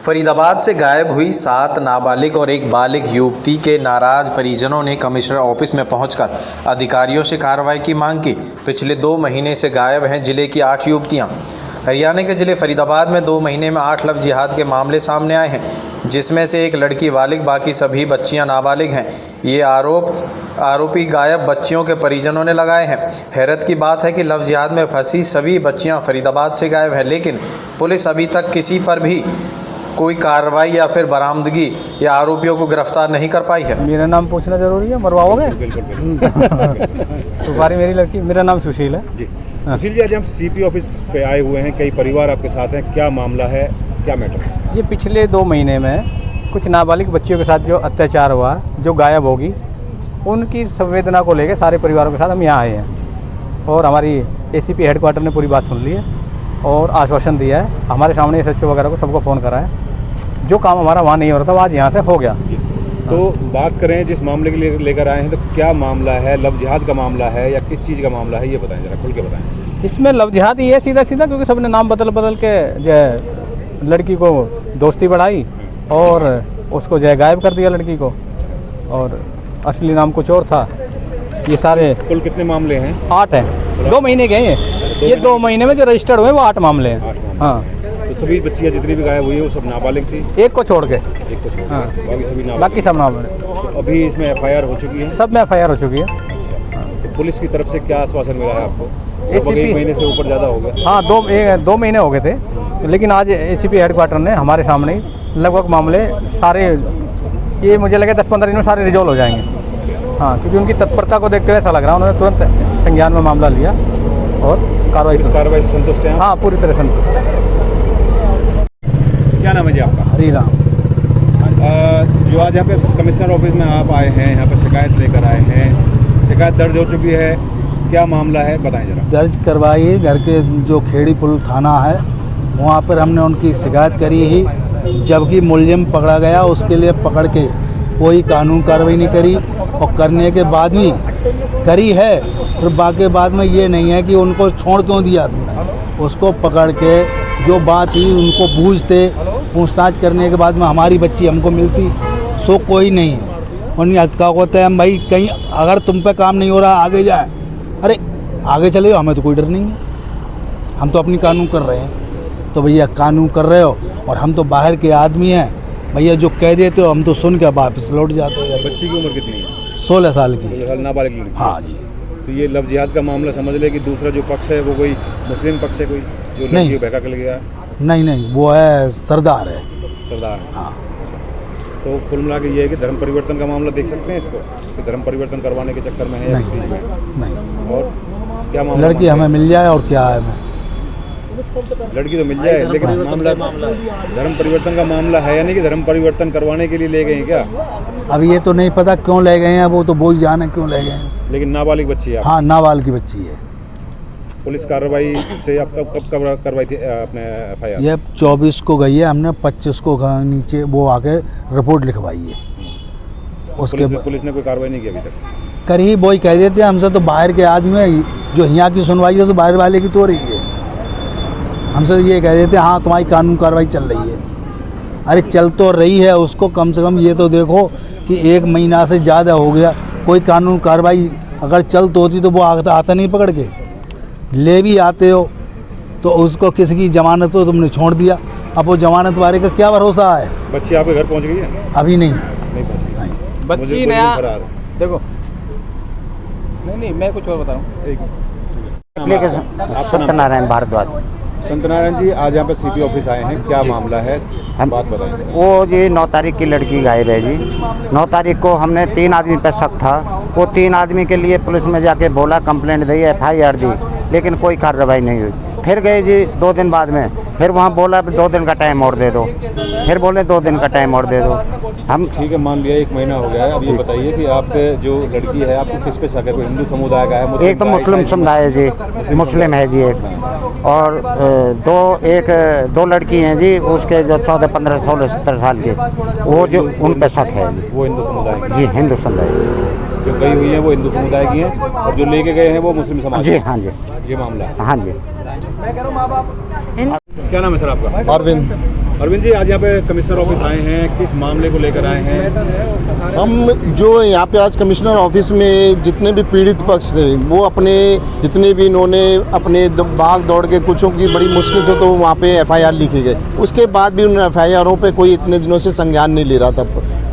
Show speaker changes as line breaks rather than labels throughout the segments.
फरीदाबाद से गायब हुई 7 नाबालिग और एक बालिग युवती के नाराज परिजनों ने कमिश्नर ऑफिस में पहुंचकर अधिकारियों से कार्रवाई की मांग की। पिछले 2 महीने से गायब हैं जिले की 8 युवतियां। हरियाणा के जिले फरीदाबाद में 2 महीने में 8 लव जिहाद के मामले सामने आए हैं, जिसमें से एक लड़की बालिग, बाकी सभी बच्चियां नाबालिग हैं। ये आरोपी गायब बच्चियों के परिजनों ने लगाए हैं। हैरत की बात है कि लव जिहाद में फंसी सभी बच्चियां फरीदाबाद से गायब हैं, लेकिन पुलिस अभी तक किसी पर भी कोई कार्रवाई या फिर बरामदगी या आरोपियों को गिरफ्तार नहीं कर पाई है।
मेरा नाम पूछना जरूरी है? मरवाओगे? सुपारी मेरी लड़की। मेरा नाम सुशील है
जी। सुशील जी, आज हम सीपी ऑफिस पे आए हुए हैं, कई परिवार आपके साथ हैं, क्या मामला है, क्या मैटर है?
ये पिछले 2 महीने में कुछ नाबालिग बच्चियों के साथ जो अत्याचार हुआ, जो गायब होगी, उनकी संवेदना को लेकर सारे परिवारों के साथ हम यहाँ आए हैं और हमारी एसीपी हेडक्वार्टर ने पूरी बात सुन ली है और आश्वासन दिया है। हमारे सामने एसएचओ वगैरह को सबको फ़ोन करा है। जो काम हमारा वहाँ नहीं हो रहा था वो आज यहाँ से हो गया।
तो बात करें जिस मामले के लिए लेकर आए हैं, तो क्या मामला है? लव जिहाद का मामला है या किस चीज़ का मामला है, ये बताएं, जरा खुल के बताएं।
इसमें लव जिहाद ही है सीधा सीधा, क्योंकि सबने नाम बदल के जो लड़की को दोस्ती बढ़ाई और उसको जो गायब कर दिया लड़की को, और असली नाम कुछ और था। ये सारे
कुल कितने मामले हैं?
8 हैं। 2 महीने के हैं ये 2 महीने में जो रजिस्टर्ड हुए वो 8 मामले हैं। हाँ,
तो सभी बच्चियाँ जितनी भी गायब हुई है वो सब नाबालिग थी?
एक को छोड़ के।
एक को छोड़ के।
हाँ,
बाकी सभी नाबालिग?
बाकी सब नाबालिग।
अभी इसमें एफआईआर हो चुकी है?
सब में एफआईआर हो चुकी है।
तो पुलिस की तरफ से क्या आश्वासन मिला है आपको?
एसीपी
1 महीने से ऊपर ज़्यादा हो गया?
हाँ, 2 महीने हो गए थे, लेकिन आज एसीपी हेडक्वार्टर ने हमारे सामने ही लगभग मामले सारे, ये मुझे लगे 10-15 दिन में सारे रिजॉल्व हो जाएंगे। हाँ, क्योंकि उनकी तत्परता को देखते हुए ऐसा लग रहा है उन्होंने तुरंत संज्ञान में मामला लिया और कार्रवाई
से संतुष्ट हैं?
हाँ, पूरी तरह संतुष्ट है।
क्या नाम है जी आपका?
हरीराम।
जो आज यहाँ पे कमिश्नर ऑफिस में आप आए हैं, यहाँ पे शिकायत लेकर आए हैं, शिकायत दर्ज हो चुकी है, क्या मामला है बताएं जरा।
दर्ज करवाई, घर के जो खेड़ी पुल थाना है वहाँ पर हमने उनकी शिकायत करी ही, जबकि मुलजिम पकड़ा गया उसके लिए पकड़ के कोई कानून कार्रवाई नहीं करी, और करने के बाद भी करी है फिर बाकी बाद में ये नहीं है कि उनको छोड़ क्यों दिया तुमने। उसको पकड़ के जो बात थी उनको पूछताछ करने के बाद में हमारी बच्ची हमको मिलती, सो कोई नहीं है। उन्हें क्या होता है, हम भाई कहीं अगर तुम पे काम नहीं हो रहा आगे जाए, अरे आगे चले जाओ, हमें तो कोई डर नहीं है, हम तो अपनी कानून कर रहे हैं। तो भैया कानून कर रहे हो और हम तो बाहर के आदमी हैं, भैया जो कह देते हो हम तो सुन के वापस लौट जाते हैं।
बच्ची की उम्र कितनी है?
16 साल की।
16 साल नाबालिग लड़की?
हाँ जी।
तो ये लव जिहाद का मामला समझ ले कि दूसरा जो पक्ष है वो कोई मुस्लिम पक्ष है, कोई जो लड़की को बहका के ले गया?
नहीं, वो है सरदार है।
सरदार है?
हाँ।
तो कुल मिला के ये है कि धर्म परिवर्तन का मामला देख सकते हैं इसको, कि धर्म परिवर्तन करवाने के चक्कर में है या किसी में?
नहीं।
और क्या मामला?
लड़की हमें मिल जाए और क्या है, मैं
लड़की तो मिल जाए, लेकिन मामला धर्म परिवर्तन का मामला है या नहीं, कि धर्म परिवर्तन करवाने के लिए ले गए हैं क्या?
अब ये तो नहीं पता क्यों ले गए हैं, वो तो वो ही जाने क्यों ले गए हैं।
लेकिन नाबालिग बच्ची है?
हाँ, नाबालिग की बच्ची है।
पुलिस कार्रवाई से आप कब करवाई थी अपने एफआईआर?
ये 24 को गई है, हमने 25 को नीचे वो आके रिपोर्ट लिखवाई है। उसके
पुलिस ने कोई कार्रवाई नहीं की अभी तक?
कर ही वही कह देते हैं, हमसे तो बाहर के आदमी है, जो यहाँ की सुनवाई है तो बाहर वाले की तो हो रही है। हमसे ये कह देते हैं हाँ तुम्हारी कानून कार्रवाई चल रही है। अरे चल तो रही है, उसको कम से कम ये तो देखो कि 1 महीना से ज़्यादा हो गया, कोई कानून कार्रवाई अगर चल तो होती तो वो आता नहीं पकड़ के, ले भी आते हो तो उसको किसी की जमानत तो तुमने छोड़ दिया, अब वो जमानत वाले का क्या भरोसा है।
बच्ची आपके घर पहुंच गई है?
अभी नहीं
पहुंची।
बच्ची नया देखो, नहीं मैं कुछ और बता रहा हूँ।
सत्यनारायण भारद्वाज।
सत्यनारायण जी, आज यहाँ पे सीपी ऑफिस आए हैं, क्या मामला है, बात बताएं।
वो जी 9 तारीख की लड़की गायब है जी। 9 तारीख को हमने 3 आदमी पे शक था, वो 3 आदमी के लिए पुलिस में जाके बोला, कंप्लेंट दी, एफआईआर दी, लेकिन कोई कार्रवाई नहीं हुई। फिर गए जी 2 दिन बाद में, फिर वहाँ बोला 2 दिन का टाइम और दे दो, फिर बोले 2 दिन का टाइम और दे दो। हम
ठीक है, मान लिया 1 महीना हो गया है। अब ये बताइए कि आपके जो लड़की है आपको किस पे शक है? कोई हिंदू समुदाय का है?
एक तो मुस्लिम समुदाय है जी, मुस्लिम है जी एक, और 2 लड़की हैं जी उसके जो 14, 15, 16, 17 साल के, वो जो उन पे शक है।
वो हिंदू समुदाय की?
जी, हिंदू समुदाय
जो गई हुई है वो हिंदू समुदाय की हैं, और जो लेके गए हैं वो मुस्लिम समाज?
जी हाँ जी,
ये मामला है?
हाँ जी।
क्या नाम है सर आपका?
अरविंद।
अरविंद जी, आज यहाँ पे कमिश्नर ऑफिस आए हैं, किस मामले को लेकर आए हैं?
हम जो यहाँ पे आज कमिश्नर ऑफिस में जितने भी पीड़ित पक्ष थे वो अपने जितने भी इन्होंने अपने भाग दौड़ के कुछों की बड़ी मुश्किल से तो वहाँ पे एफआईआर लिखी गई, उसके बाद भी उन एफआईआरों पे कोई इतने दिनों से संज्ञान नहीं ले रहा था।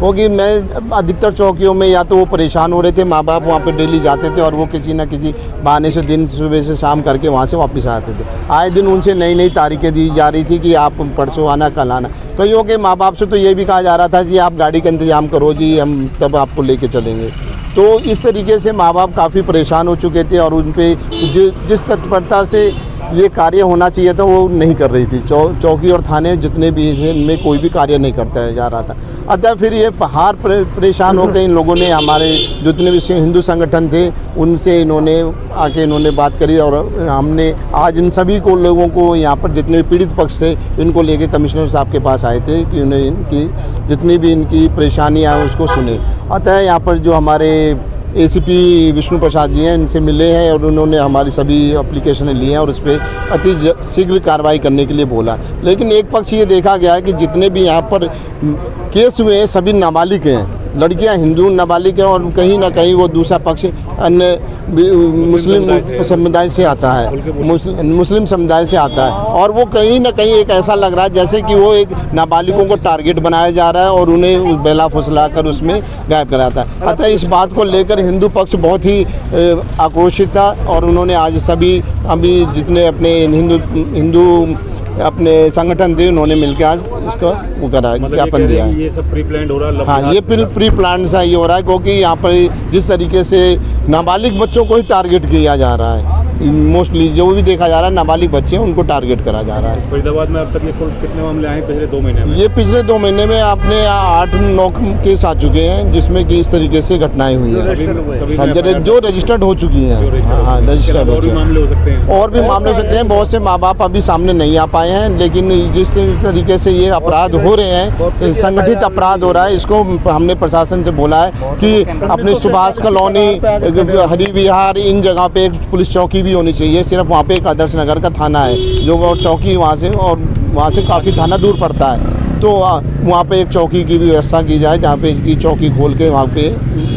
क्योंकि मैं अधिकतर चौकियों में या तो वो परेशान हो रहे थे, माँ बाप वहाँ पे डेली जाते थे और वो किसी न किसी बहाने से दिन सुबह से शाम करके वहाँ से वापस आते थे। आए दिन उनसे नई नई तारीखें दी जा रही थी कि आप परसों आना, कल आना। कईयों के माँ बाप से तो ये भी कहा जा रहा था कि आप गाड़ी का इंतज़ाम करो जी, हम तब आपको लेके चलेंगे। तो इस तरीके से माँ बाप काफ़ी परेशान हो चुके थे और उन पे जिस तत्परता से ये कार्य होना चाहिए था वो नहीं कर रही थी। चौकी और थाने जितने भी हैं इनमें कोई भी कार्य नहीं करता जा रहा था। अतः फिर ये हार परेशान हो गए इन लोगों ने, हमारे जितने भी हिंदू संगठन थे उनसे इन्होंने बात करी और हमने आज इन सभी को लोगों को यहाँ पर जितने भी पीड़ित पक्ष थे इनको लेके कमिश्नर साहब के पास आए थे कि उन्हें इनकी जितनी भी इनकी परेशानियाँ हैं उसको सुने। अतः यहाँ पर जो हमारे एसीपी विष्णु प्रसाद जी हैं इनसे मिले हैं और उन्होंने हमारी सभी एप्लीकेशनें ली हैं और इस पर अति शीघ्र कार्रवाई करने के लिए बोला। लेकिन एक पक्ष ये देखा गया है कि जितने भी यहाँ पर केस हुए हैं सभी नाबालिग हैं, लड़कियां हिंदू नाबालिग हैं और कहीं ना कहीं वो दूसरा पक्ष अन्य मुस्लिम समुदाय से आता है, मुस्लिम समुदाय से आता है और वो कहीं ना कहीं एक ऐसा लग रहा है जैसे कि वो एक नाबालिगों को टारगेट बनाया जा रहा है और उन्हें बेला फुसला कर उसमें गायब कराता है। अतः इस बात को लेकर हिंदू पक्ष बहुत ही आक्रोशित था और उन्होंने आज सभी अभी जितने अपने हिंदू अपने संगठन थे उन्होंने मिलकर आज इसको वो करा ज्ञापन दिया है।
ये सब प्री प्लान हो रहा है?
हाँ, ये प्री प्लान सा ये हो रहा है क्योंकि यहाँ पर जिस तरीके से नाबालिग बच्चों को ही टारगेट किया जा रहा है, मोस्टली जो भी देखा जा रहा है नाबालिग बच्चे हैं उनको टारगेट करा जा रहा है।
फरीदाबाद में अब तक ये कुल कितने मामले आए पिछले 2 महीने में?
ये पिछले 2 महीने में आपने 8-9 केस आ चुके हैं जिसमें कि इस तरीके से घटनाएं हुई हैं जो रजिस्टर्ड हो चुकी हैं। हाँ, रजिस्टर्ड हो चुके हैं।
मामले हो सकते हैं
और भी मामले हो सकते हैं। बहुत से माँ बाप अभी सामने नहीं आ पाए हैं, लेकिन जिस तरीके से ये अपराध हो रहे हैं, संगठित अपराध हो रहा है, इसको हमने प्रशासन से बोला है कि अपने सुभाष कॉलोनी, हरि विहार, इन जगह पे एक पुलिस चौकी भी होनी चाहिए। सिर्फ वहाँ पे एक आदर्श नगर का थाना है जो वो चौकी वहाँ से काफ़ी थाना दूर पड़ता है, तो वहाँ पे एक चौकी की भी व्यवस्था की जाए जहाँ पे इसकी चौकी खोल के वहाँ पे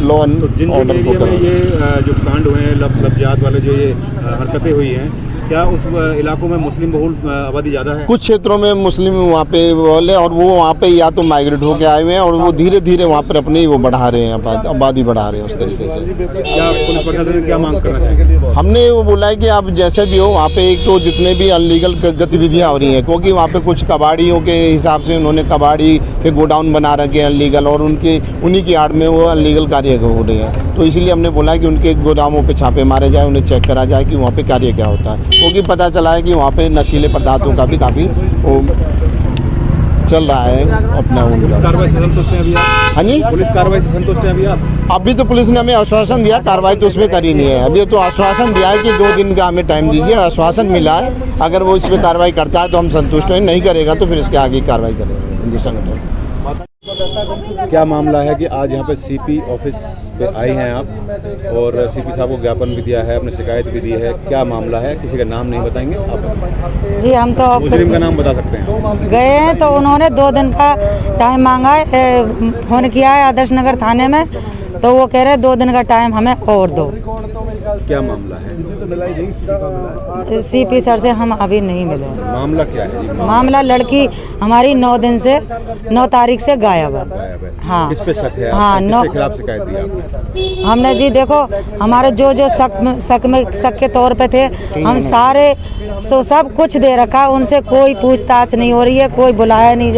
लॉ एंड ऑर्डर को करें।
ये जो कांड हुए हैं लफ्ज़ात वाले जो ये हरकतें हुई हैं, क्या उस इलाकों में मुस्लिम बहुल आबादी ज़्यादा है?
कुछ क्षेत्रों में मुस्लिम वहाँ पे बोले और वो वहाँ पे या तो माइग्रेट होके आए हुए हैं और वो धीरे धीरे वहाँ पर अपनी वो बढ़ा रहे हैं, आबादी बढ़ा रहे हैं उस तरीके से।
क्या पुलिस प्रशासन क्या मांग करना चाहेंगे?
हमने वो बोला है कि आप जैसे भी हो वहाँ पे एक तो जितने भी अनलीगल गतिविधियाँ हो रही हैं, क्योंकि वहाँ पे कुछ कबाड़ियों के हिसाब से उन्होंने कबाड़ी के गोडाउन बना रखे हैं अनलीगल और उन्हीं की आड़ में वो अनलीगल कार्य हो रहे हैं। तो इसीलिए हमने बोला है कि उनके गोदामों पे छापे मारे जाए, उन्हें चेक करा जाए कि वहाँ पे कार्य क्या होता है, क्योंकि पता चला है कि वहाँ पे नशीले पदार्थों का भी काफ़ी चल रहा है अपना।
पुलिस कार्रवाई से संतुष्ट हैं अभी आप?
हाँ जी,
पुलिस कार्रवाई से संतुष्ट हैं अभी आप?
अभी तो पुलिस ने हमें आश्वासन दिया, कार्रवाई तो उसमें करी नहीं है। अभी तो आश्वासन दिया है कि 2 दिन का हमें टाइम दीजिए, आश्वासन मिला है। अगर वो इस पर कार्रवाई करता है तो हम संतुष्ट हैं, नहीं करेगा तो फिर इसके आगे कार्रवाई करेंगे हिंदू संगठन।
क्या मामला है कि आज यहाँ पे सीपी ऑफिस पे आए हैं आप और सीपी साहब को ज्ञापन भी दिया है, अपने शिकायत भी दी है, क्या मामला है? किसी का नाम नहीं बताएंगे आप?
जी, हम तो
मुजरिम का नाम बता सकते हैं।
गए हैं तो उन्होंने 2 दिन का टाइम मांगा है, फ़ोन किया है आदर्श नगर थाने में, तो वो कह रहे 2 दिन का टाइम हमें और दो।
क्या मामला है?
सीपी सर से हम अभी नहीं मिले।
मामला क्या है जी?
मामला लड़की हमारी 9 तारीख से गायब है। हाँ,
किस पे शक है?
हाँ,
किसके खिलाफ शिकायत दी आपने?
हमने जी देखो हमारे जो शक के तौर पे थे, हम सारे सब कुछ दे रखा, उनसे कोई पूछताछ नहीं हो रही है, कोई बुलाया नहीं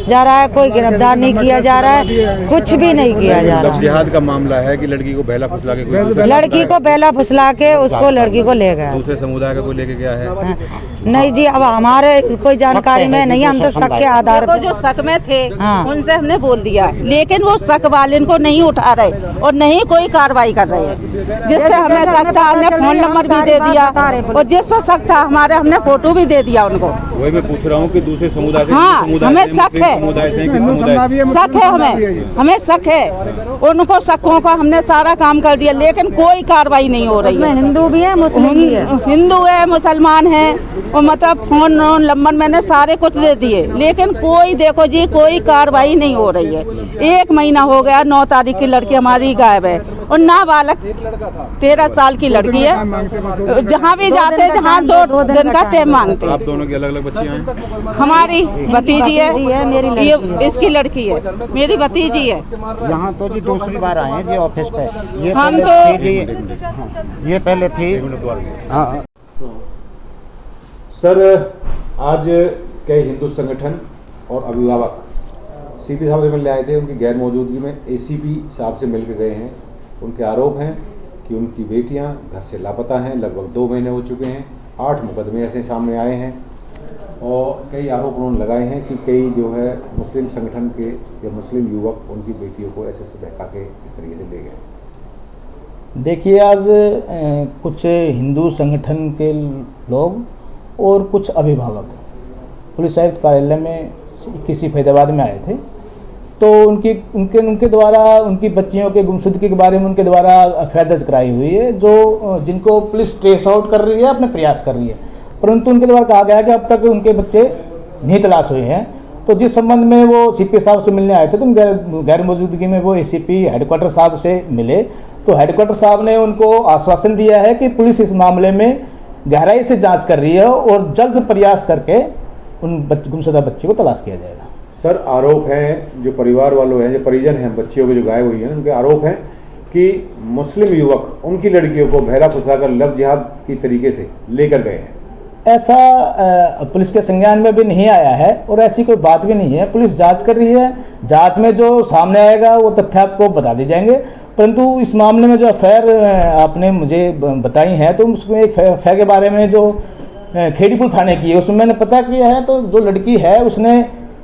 जा रहा है, कोई गिरफ्तार नहीं किया जा रहा है, कुछ भी नहीं किया जा रहा है।
जिहाद का मामला है कि लड़की को बहला फुसला के
लड़की को बहला फुसला के उसको लड़की को ले गया।
दूसरे समुदाय का कोई लेके गया है?
नहीं जी, अब हमारे कोई जानकारी में नहीं, हम तो शक के आधार पर
जो शक में थे
हाँ।
उनसे हमने बोल दिया, लेकिन वो शक वाले को नहीं उठा रहे और नहीं कोई कार्रवाई कर रहे हैं। जिससे हमें शक था हमने फ़ोन नंबर भी दे दिया और जिस पर शक था हमारे हमने फोटो भी दे दिया उनको।
वही मैं पूछ रहा हूँ कि दूसरे समुदाय से,
हाँ, हमें शक है, शक है, हमें शक है। उनको शकों का हमने सारा काम कर दिया, लेकिन कोई कार्रवाई नहीं हो रही है।
हिंदू भी है, मुस्लिम भी है,
हिंदू है, मुसलमान है और मतलब फोन नंबर मैंने सारे कुछ दे दिए, लेकिन कोई देखो जी कोई कार्रवाई नहीं हो रही है। 1 महीना हो गया, 9 तारीख की लड़की हमारी गायब है और नाबालग 13 साल की लड़की है। जहाँ भी जाते हैं, जहाँ 2 दिन का टाइम मांगते
आप दोनों की अलग अलग बच्चियां हैं?
हमारी भतीजी है, मेरी ये इसकी लड़की है, मेरी भतीजी है।
यहाँ तो जी दूसरी बार आए हैं जी ऑफिस पे। ये
हम
पहले थी जी, ये पहले थी। हाँ
सर, आज कई हिंदू संगठन और अभिभावक सीपी साहब से मिलने आए थे। उनकी गैर मौजूदगी में एसीपी साहब से मिल के गए हैं। उनके आरोप हैं कि उनकी बेटियां घर से लापता हैं, लगभग 2 महीने हो चुके हैं। 8 मुकदमे ऐसे सामने आए हैं और कई आरोप उन्होंने लगाए हैं कि कई जो है मुस्लिम संगठन के या मुस्लिम युवक उनकी बेटियों को ऐसे बहका के इस तरीके से ले गए।
देखिए, आज कुछ हिंदू संगठन के लोग और कुछ अभिभावक पुलिस आयुक्त कार्यालय में किसी फैजाबाद में आए थे। तो उनके द्वारा उनकी बच्चियों के गुमशुदगी के बारे में उनके द्वारा एफआईआर दर्ज कराई हुई है, जो जिनको पुलिस ट्रेस आउट कर रही है, अपने प्रयास कर रही है। परंतु उनके द्वारा कहा गया कि अब तक उनके बच्चे नहीं तलाश हुए हैं। तो जिस संबंध में वो सीपी साहब से मिलने आए थे, तो गैर मौजूदगी में वो एसीपी हेडक्वार्टर साहब से मिले। तो हेडक्वार्टर साहब ने उनको आश्वासन दिया है कि पुलिस इस मामले में गहराई से जांच कर रही है और जल्द प्रयास करके उन गुमशुदा बच्ची को तलाश किया जाएगा।
सर, आरोप हैं जो परिवार वालों हैं, जो परिजन हैं बच्चियों के जो गायब हुई हैं, उनके आरोप हैं कि मुस्लिम युवक उनकी लड़कियों को बहला फुसलाकर लव जिहाद की तरीके से लेकर गए हैं।
ऐसा पुलिस के संज्ञान में भी नहीं आया है और ऐसी कोई बात भी नहीं है। पुलिस जांच कर रही है, जांच में जो सामने आएगा वो तथ्य आपको बता दिए जाएंगे। परंतु इस मामले में जो एफआईआर आपने मुझे बताई है, तो उसमें एक एफआईआर के बारे में जो खेड़ीपुर थाने की है, उसमें मैंने पता किया है। तो जो लड़की है उसने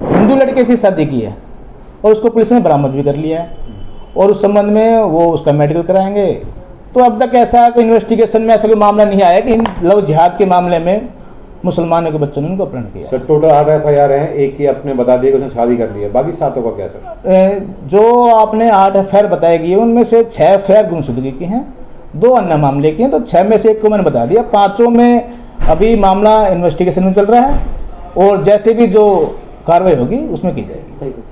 हिंदू लड़के से शादी की है और उसको पुलिस ने बरामद भी कर लिया है और उस संबंध में वो उसका मेडिकल कराएंगे। तो अब तक ऐसा कोई इन्वेस्टिगेशन में ऐसा कोई मामला नहीं आया कि लव जिहाद के मामले में मुसलमानों के बच्चों ने उनको अपहरण किया।
सर, टोटल 8 एफआईआर हैं, एक की आपने बता दिया कि उसने शादी कर ली है, बाकी 7 का क्या सर?
जो आपने 8 एफआईआर बताई गई है उनमें से 6 एफआईआर गुमशुदगी की हैं, 2 अन्य मामले की हैं। तो 6 में से 1 को मैंने बता दिया। 5 में अभी मामला इन्वेस्टिगेशन में चल रहा है और जैसे भी जो कार्रवाई होगी उसमें की जाएगी।